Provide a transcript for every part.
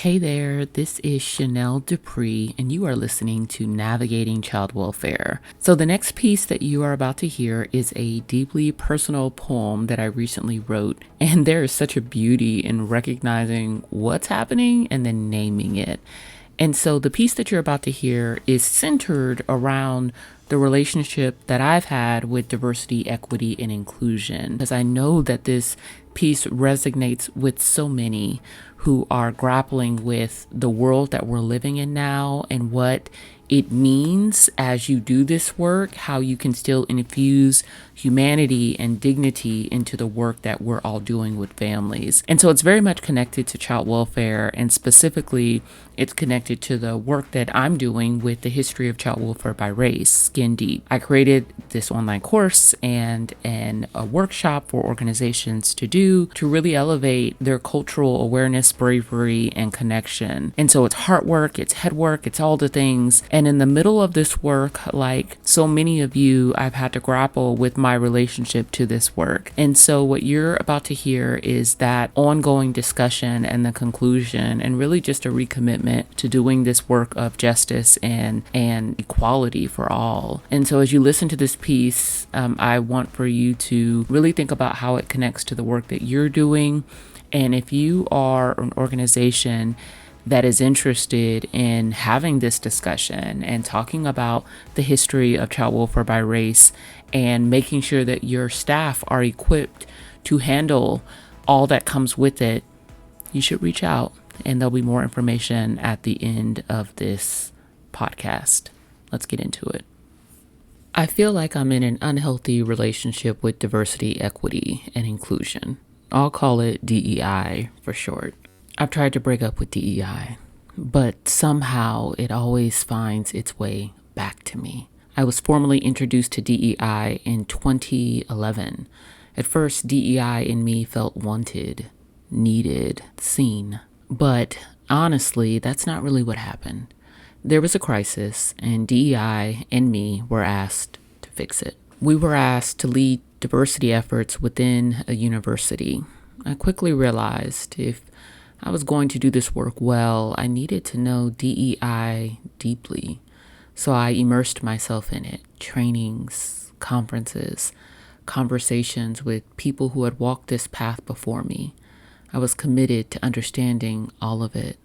Hey there, this is Chanel Dupree, and you are listening to Navigating Child Welfare. So, the next piece that you are about to hear is a deeply personal poem that I recently wrote, and there is such a beauty in recognizing what's happening and then naming it. And so, the piece that you're about to hear is centered around the relationship that I've had with diversity, equity, and inclusion, because I know that this piece resonates with so many who are grappling with the world that we're living in now and what it means as you do this work, how you can still infuse humanity and dignity into the work that we're all doing with families. And so it's very much connected to child welfare, and specifically it's connected to the work that I'm doing with the history of child welfare by race, Skin Deep. I created this online course and a workshop for organizations to really elevate their cultural awareness, bravery, and connection. And so it's heart work, it's head work, it's all the things. And in the middle of this work, like so many of you, I've had to grapple with my relationship to this work. And so what you're about to hear is that ongoing discussion and the conclusion, and really just a recommitment to doing this work of justice and equality for all. And so as you listen to this piece, I want for you to really think about how it connects to the work that you're doing. And if you are an organization that is interested in having this discussion and talking about the history of child welfare by race and making sure that your staff are equipped to handle all that comes with it, you should reach out, and there'll be more information at the end of this podcast. Let's get into it. I feel like I'm in an unhealthy relationship with diversity, equity, and inclusion. I'll call it DEI for short. I've tried to break up with DEI, but somehow it always finds its way back to me. I was formally introduced to DEI in 2011. At first, DEI in me felt wanted, needed, seen. But honestly, that's not really what happened. There was a crisis, and DEI and me were asked to fix it. We were asked to lead diversity efforts within a university. I quickly realized if I was going to do this work well, I needed to know DEI deeply. So I immersed myself in it. Trainings, conferences, conversations with people who had walked this path before me. I was committed to understanding all of it,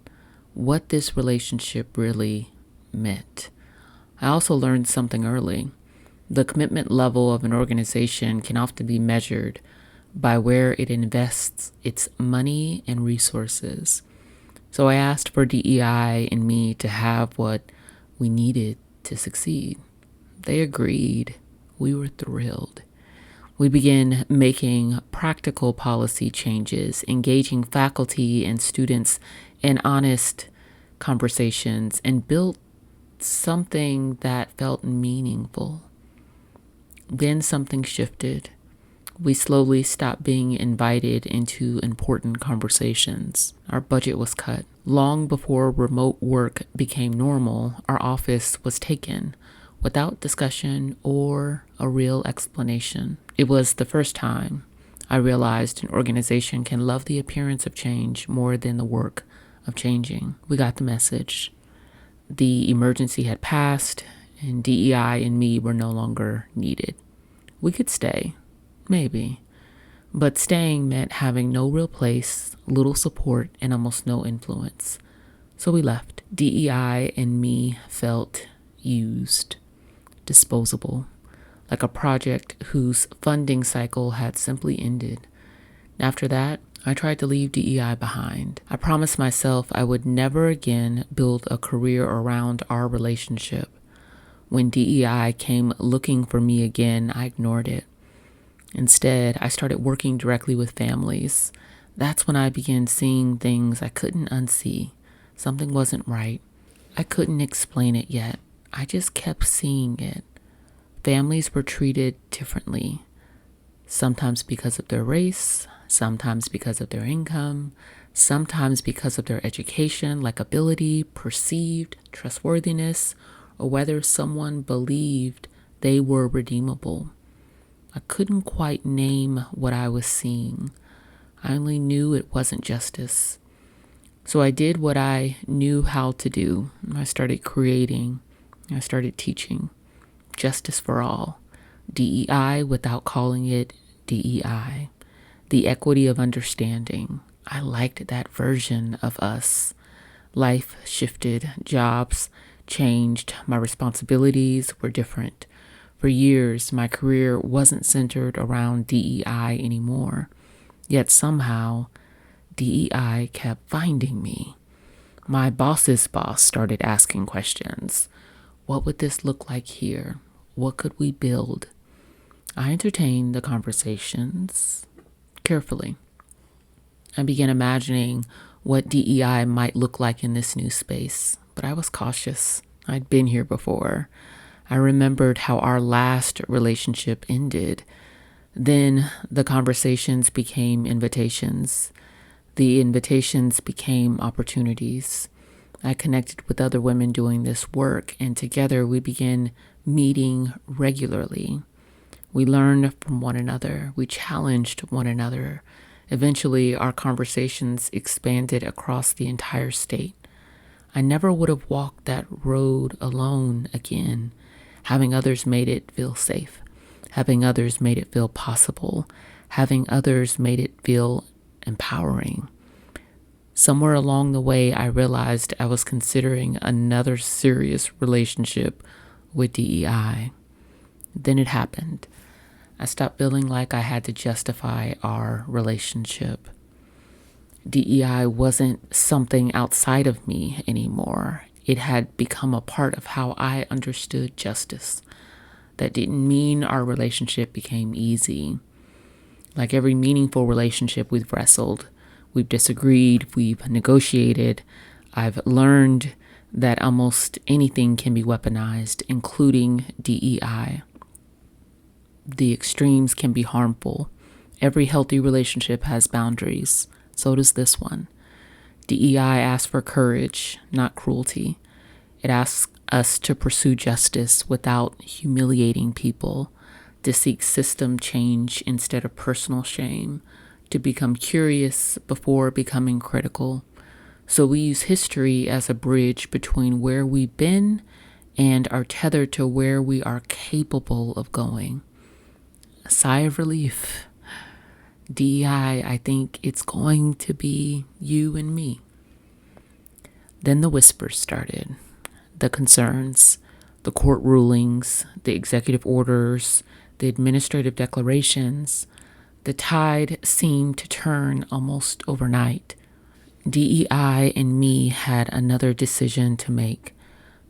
what this relationship really meant. I also learned something early. The commitment level of an organization can often be measured by where it invests its money and resources. So I asked for DEI and me to have what we needed to succeed. They agreed. We were thrilled. We began making practical policy changes, engaging faculty and students in honest conversations, and built something that felt meaningful. Then something shifted. We slowly stopped being invited into important conversations. Our budget was cut. Long before remote work became normal, our office was taken without discussion or a real explanation. It was the first time I realized an organization can love the appearance of change more than the work of changing. We got the message. The emergency had passed, and DEI and me were no longer needed. We could stay. Maybe. But staying meant having no real place, little support, and almost no influence. So we left. DEI and me felt used, disposable, like a project whose funding cycle had simply ended. After that, I tried to leave DEI behind. I promised myself I would never again build a career around our relationship. When DEI came looking for me again, I ignored it. Instead, I started working directly with families. That's when I began seeing things I couldn't unsee. Something wasn't right. I couldn't explain it yet. I just kept seeing it. Families were treated differently, sometimes because of their race, sometimes because of their income, sometimes because of their education, like ability, perceived trustworthiness, or whether someone believed they were redeemable. I couldn't quite name what I was seeing. I only knew it wasn't justice. So I did what I knew how to do. I started creating, I started teaching justice for all, DEI without calling it DEI, the equity of understanding. I liked that version of us. Life shifted, jobs changed, my responsibilities were different. For years, my career wasn't centered around DEI anymore. Yet somehow, DEI kept finding me. My boss's boss started asking questions. What would this look like here? What could we build? I entertained the conversations carefully. I began imagining what DEI might look like in this new space, but I was cautious. I'd been here before. I remembered how our last relationship ended. Then the conversations became invitations. The invitations became opportunities. I connected with other women doing this work, and together we began meeting regularly. We learned from one another. We challenged one another. Eventually, our conversations expanded across the entire state. I never would have walked that road alone again. Having others made it feel safe. Having others made it feel possible. Having others made it feel empowering. Somewhere along the way, I realized I was considering another serious relationship with DEI. Then it happened. I stopped feeling like I had to justify our relationship. DEI wasn't something outside of me anymore. It had become a part of how I understood justice. That didn't mean our relationship became easy. Like every meaningful relationship, we've wrestled, we've disagreed, we've negotiated. I've learned that almost anything can be weaponized, including DEI. The extremes can be harmful. Every healthy relationship has boundaries. So does this one. DEI asks for courage, not cruelty. It asks us to pursue justice without humiliating people, to seek system change instead of personal shame, to become curious before becoming critical. So we use history as a bridge between where we've been and are tethered to where we are capable of going. A sigh of relief. DEI, I think it's going to be you and me. Then the whispers started. The concerns, the court rulings, the executive orders, the administrative declarations. The tide seemed to turn almost overnight. DEI and me had another decision to make.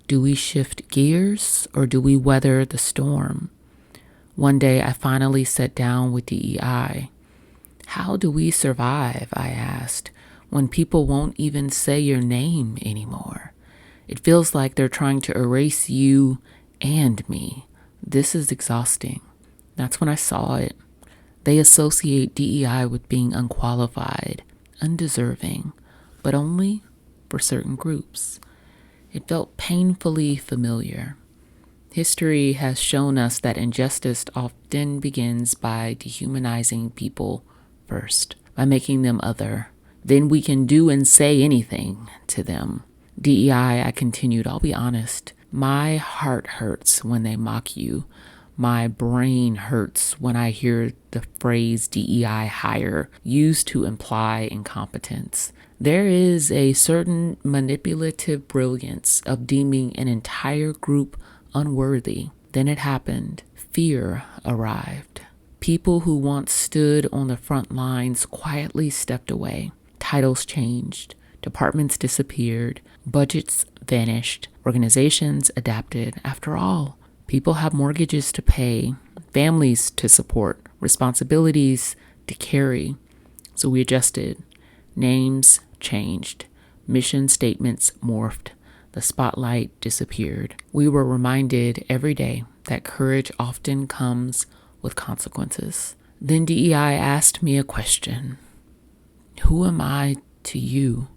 Do we shift gears or do we weather the storm? One day I finally sat down with DEI. How do we survive, I asked, when people won't even say your name anymore? It feels like they're trying to erase you and me. This is exhausting. That's when I saw it. They associate DEI with being unqualified, undeserving, but only for certain groups. It felt painfully familiar. History has shown us that injustice often begins by dehumanizing people first, by making them other. Then we can do and say anything to them. DEI, I continued, I'll be honest. My heart hurts when they mock you. My brain hurts when I hear the phrase DEI hire used to imply incompetence. There is a certain manipulative brilliance of deeming an entire group unworthy. Then it happened. Fear arrived. People who once stood on the front lines quietly stepped away. Titles changed. Departments disappeared. Budgets vanished. Organizations adapted. After all, people have mortgages to pay, families to support, responsibilities to carry. So we adjusted. Names changed. Mission statements morphed. The spotlight disappeared. We were reminded every day that courage often comes with consequences. Then DEI asked me a question. Who am I to you?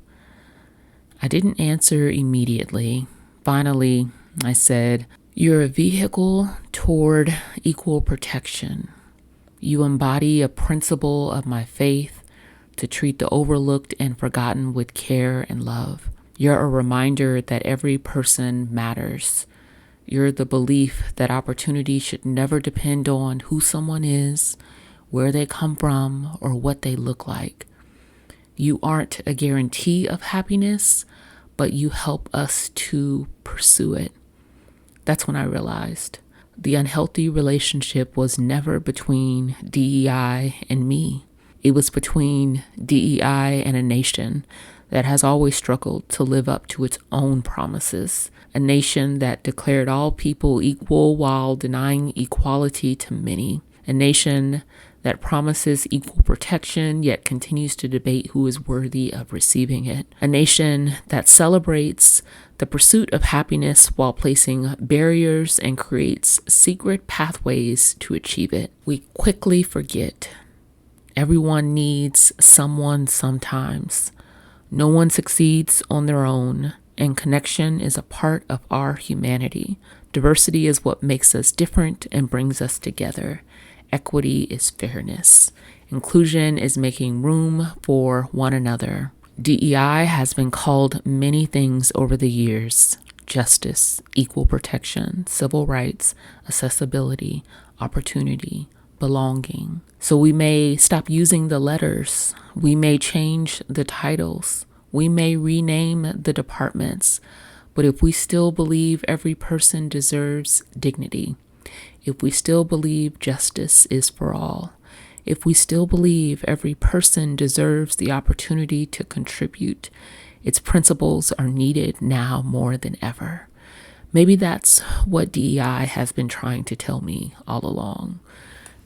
I didn't answer immediately. Finally, I said, you're a vehicle toward equal protection. You embody a principle of my faith, to treat the overlooked and forgotten with care and love. You're a reminder that every person matters. You're the belief that opportunity should never depend on who someone is, where they come from, or what they look like. You aren't a guarantee of happiness, but you help us to pursue it. That's when I realized the unhealthy relationship was never between DEI and me. It was between DEI and a nation that has always struggled to live up to its own promises, a nation that declared all people equal while denying equality to many, a nation that promises equal protection yet continues to debate who is worthy of receiving it, a nation that celebrates the pursuit of happiness while placing barriers and creates secret pathways to achieve it. We quickly forget everyone needs someone sometimes. No one succeeds on their own, and connection is a part of our humanity. Diversity is what makes us different and brings us together. Equity is fairness. Inclusion is making room for one another. DEI has been called many things over the years: justice, equal protection, civil rights, accessibility, opportunity, belonging. So we may stop using the letters. We may change the titles. We may rename the departments. But if we still believe every person deserves dignity, if we still believe justice is for all, if we still believe every person deserves the opportunity to contribute, its principles are needed now more than ever. Maybe that's what DEI has been trying to tell me all along.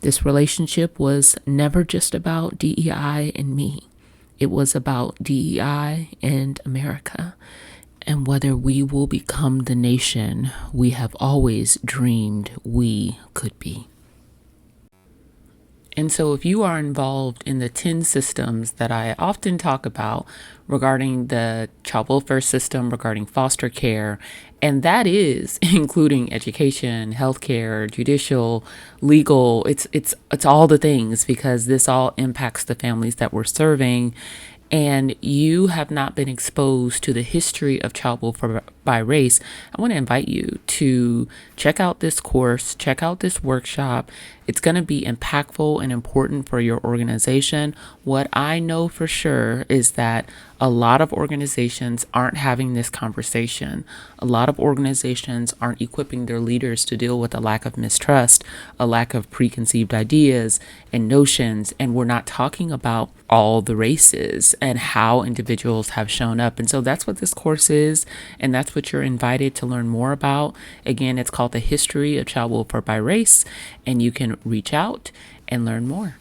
This relationship was never just about DEI and me. It was about DEI and America, and whether we will become the nation we have always dreamed we could be. And so if you are involved in the 10 systems that I often talk about regarding the child welfare system, regarding foster care, and that is including education, healthcare, judicial, legal, it's all the things, because this all impacts the families that we're serving. And you have not been exposed to the history of child welfare by race, I want to invite you to check out this course, check out this workshop. It's going to be impactful and important for your organization. What I know for sure is that a lot of organizations aren't having this conversation. A lot of organizations aren't equipping their leaders to deal with a lack of mistrust, a lack of preconceived ideas and notions. And we're not talking about all the races and how individuals have shown up. And so that's what this course is. And that's what you're invited to learn more about. Again, it's called The History of Child Welfare by Race, and you can reach out and learn more.